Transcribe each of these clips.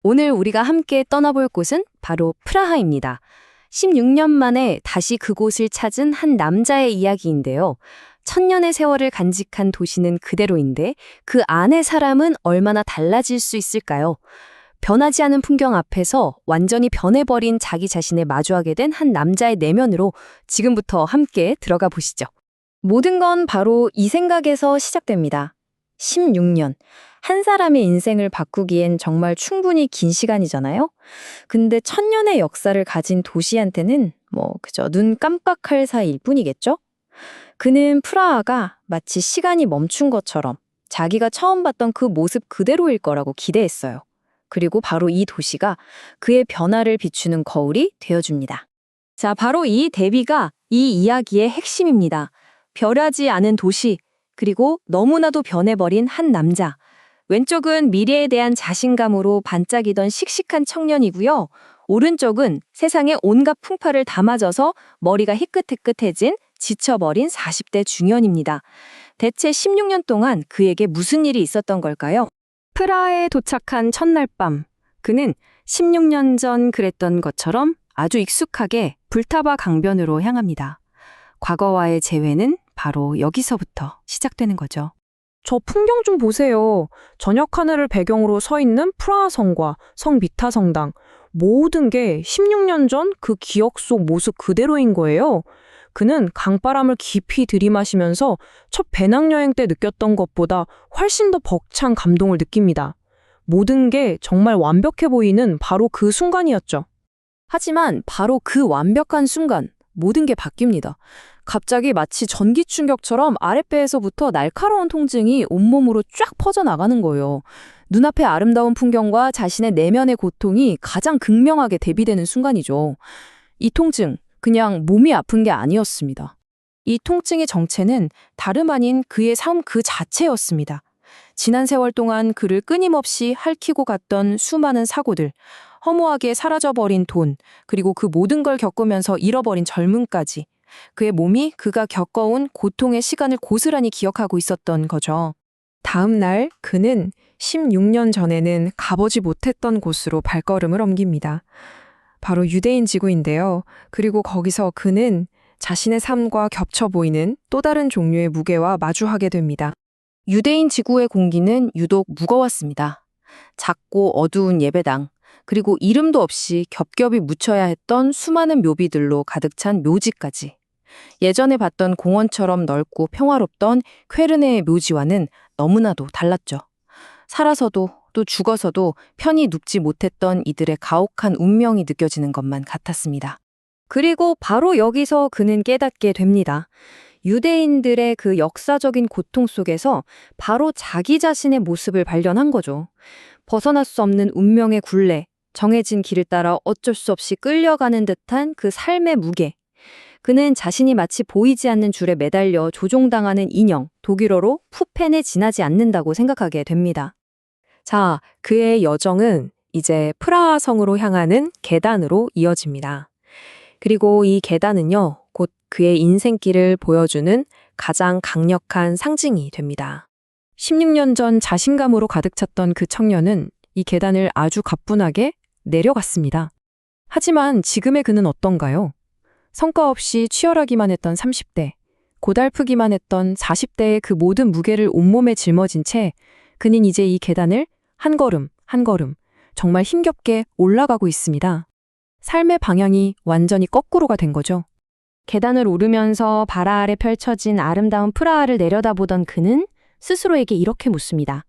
오늘 우리가 함께 떠나볼 곳은 바로 프라하입니다. 16년 만에 다시 그곳을 찾은 한 남자의 이야기인데요. 천년의 세월을 간직한 도시는 그대로인데 그 안의 사람은 얼마나 달라질 수 있을까요? 변하지 않은 풍경 앞에서 완전히 변해버린 자기 자신에 마주하게 된 한 남자의 내면으로 지금부터 함께 들어가 보시죠. 모든 건 바로 이 생각에서 시작됩니다. 16년. 한 사람의 인생을 바꾸기엔 정말 충분히 긴 시간이잖아요? 근데 천년의 역사를 가진 도시한테는 그저 눈 깜빡할 사이일 뿐이겠죠? 그는 프라하가 마치 시간이 멈춘 것처럼 자기가 처음 봤던 그 모습 그대로일 거라고 기대했어요. 그리고 바로 이 도시가 그의 변화를 비추는 거울이 되어줍니다. 자, 바로 이 대비가 이 이야기의 핵심입니다. 변하지 않은 도시, 그리고 너무나도 변해버린 한 남자. 왼쪽은 미래에 대한 자신감으로 반짝이던 씩씩한 청년이고요. 오른쪽은 세상의 온갖 풍파를 담아져서 머리가 희끗희끗해진 지쳐버린 40대 중년입니다. 대체 16년 동안 그에게 무슨 일이 있었던 걸까요? 프라하에 도착한 첫날 밤, 그는 16년 전 그랬던 것처럼 아주 익숙하게 불타바 강변으로 향합니다. 과거와의 재회는 바로 여기서부터 시작되는 거죠. 저 풍경 좀 보세요. 저녁 하늘을 배경으로 서 있는 프라하 성과 성 비타 성당. 모든 게 16년 전 그 기억 속 모습 그대로인 거예요. 그는 강바람을 깊이 들이마시면서 첫 배낭여행 때 느꼈던 것보다 훨씬 더 벅찬 감동을 느낍니다. 모든 게 정말 완벽해 보이는 바로 그 순간이었죠. 하지만 바로 그 완벽한 순간, 모든 게 바뀝니다. 갑자기 마치 전기 충격처럼 아랫배에서부터 날카로운 통증이 온몸으로 쫙 퍼져나가는 거예요. 눈앞의 아름다운 풍경과 자신의 내면의 고통이 가장 극명하게 대비되는 순간이죠. 이 통증, 그냥 몸이 아픈 게 아니었습니다. 이 통증의 정체는 다름 아닌 그의 삶 그 자체였습니다. 지난 세월 동안 그를 끊임없이 핥히고 갔던 수많은 사고들, 허무하게 사라져버린 돈, 그리고 그 모든 걸 겪으면서 잃어버린 젊음까지. 그의 몸이 그가 겪어온 고통의 시간을 고스란히 기억하고 있었던 거죠. 다음 날 그는 16년 전에는 가보지 못했던 곳으로 발걸음을 옮깁니다. 바로 유대인 지구인데요. 그리고 거기서 그는 자신의 삶과 겹쳐 보이는 또 다른 종류의 무게와 마주하게 됩니다. 유대인 지구의 공기는 유독 무거웠습니다. 작고 어두운 예배당, 그리고 이름도 없이 겹겹이 묻혀야 했던 수많은 묘비들로 가득 찬 묘지까지. 예전에 봤던 공원처럼 넓고 평화롭던 퀘르네의 묘지와는 너무나도 달랐죠. 살아서도 또 죽어서도 편히 눕지 못했던 이들의 가혹한 운명이 느껴지는 것만 같았습니다. 그리고 바로 여기서 그는 깨닫게 됩니다. 유대인들의 그 역사적인 고통 속에서 바로 자기 자신의 모습을 발견한 거죠. 벗어날 수 없는 운명의 굴레, 정해진 길을 따라 어쩔 수 없이 끌려가는 듯한 그 삶의 무게. 그는 자신이 마치 보이지 않는 줄에 매달려 조종당하는 인형, 독일어로 푸펜에 지나지 않는다고 생각하게 됩니다. 자, 그의 여정은 이제 프라하 성으로 향하는 계단으로 이어집니다. 그리고 이 계단은요, 곧 그의 인생길을 보여주는 가장 강력한 상징이 됩니다. 16년 전 자신감으로 가득 찼던 그 청년은 이 계단을 아주 가뿐하게 내려갔습니다. 하지만 지금의 그는 어떤가요? 성과 없이 치열하기만 했던 30대, 고달프기만 했던 40대의 그 모든 무게를 온몸에 짊어진 채 그는 이제 이 계단을 한 걸음, 한 걸음 정말 힘겹게 올라가고 있습니다. 삶의 방향이 완전히 거꾸로가 된 거죠. 계단을 오르면서 바라 아래 펼쳐진 아름다운 프라하를 내려다보던 그는 스스로에게 이렇게 묻습니다.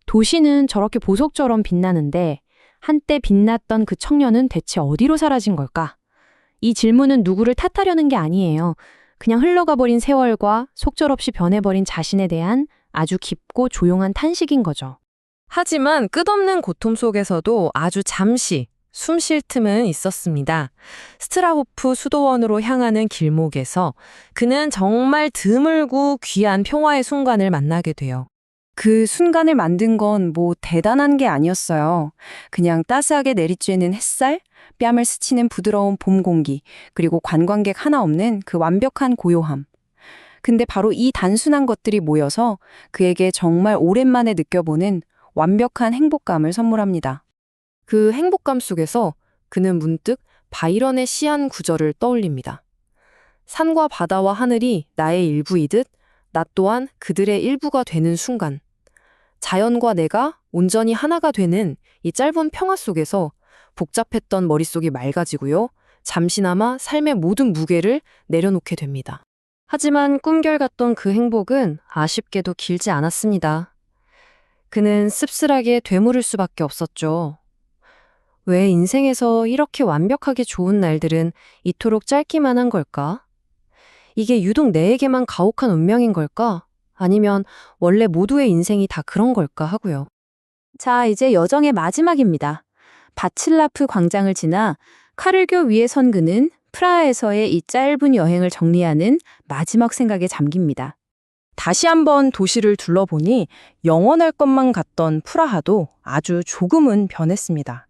도시는 저렇게 보석처럼 빛나는데 한때 빛났던 그 청년은 대체 어디로 사라진 걸까? 이 질문은 누구를 탓하려는 게 아니에요. 그냥 흘러가버린 세월과 속절없이 변해버린 자신에 대한 아주 깊고 조용한 탄식인 거죠. 하지만 끝없는 고통 속에서도 아주 잠시 숨 쉴 틈은 있었습니다. 스트라호프 수도원으로 향하는 길목에서 그는 정말 드물고 귀한 평화의 순간을 만나게 돼요. 그 순간을 만든 건 대단한 게 아니었어요. 그냥 따스하게 내리쬐는 햇살, 뺨을 스치는 부드러운 봄 공기, 그리고 관광객 하나 없는 그 완벽한 고요함. 근데 바로 이 단순한 것들이 모여서 그에게 정말 오랜만에 느껴보는 완벽한 행복감을 선물합니다. 그 행복감 속에서 그는 문득 바이런의 시 한 구절을 떠올립니다. 산과 바다와 하늘이 나의 일부이듯 나 또한 그들의 일부가 되는 순간, 자연과 내가 온전히 하나가 되는 이 짧은 평화 속에서 복잡했던 머릿속이 맑아지고요. 잠시나마 삶의 모든 무게를 내려놓게 됩니다. 하지만 꿈결같던 그 행복은 아쉽게도 길지 않았습니다. 그는 씁쓸하게 되물을 수밖에 없었죠. 왜 인생에서 이렇게 완벽하게 좋은 날들은 이토록 짧기만 한 걸까? 이게 유독 내에게만 가혹한 운명인 걸까? 아니면 원래 모두의 인생이 다 그런 걸까 하고요. 자, 이제 여정의 마지막입니다. 바칠라프 광장을 지나 카를교 위에 선 그는 프라하에서의 이 짧은 여행을 정리하는 마지막 생각에 잠깁니다. 다시 한번 도시를 둘러보니 영원할 것만 같던 프라하도 아주 조금은 변했습니다.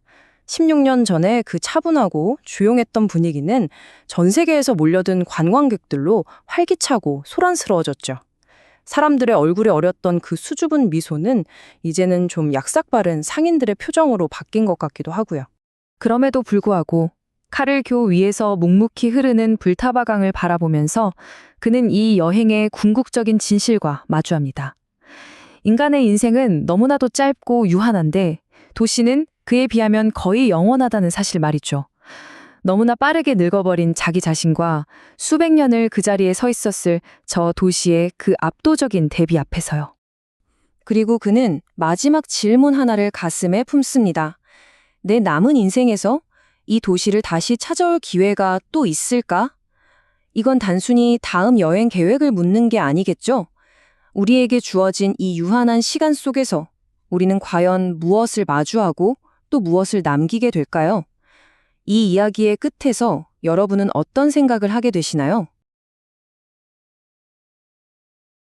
16년 전에 그 차분하고 조용했던 분위기는 전 세계에서 몰려든 관광객들로 활기차고 소란스러워졌죠. 사람들의 얼굴에 어렸던 그 수줍은 미소는 이제는 좀 약삭빠른 상인들의 표정으로 바뀐 것 같기도 하고요. 그럼에도 불구하고 카를교 위에서 묵묵히 흐르는 불타바강을 바라보면서 그는 이 여행의 궁극적인 진실과 마주합니다. 인간의 인생은 너무나도 짧고 유한한데 도시는 그에 비하면 거의 영원하다는 사실 말이죠. 너무나 빠르게 늙어버린 자기 자신과 수백 년을 그 자리에 서 있었을 저 도시의 그 압도적인 대비 앞에서요. 그리고 그는 마지막 질문 하나를 가슴에 품습니다. 내 남은 인생에서 이 도시를 다시 찾아올 기회가 또 있을까? 이건 단순히 다음 여행 계획을 묻는 게 아니겠죠? 우리에게 주어진 이 유한한 시간 속에서 우리는 과연 무엇을 마주하고 또 무엇을 남기게 될까요? 이 이야기의 끝에서 여러분은 어떤 생각을 하게 되시나요?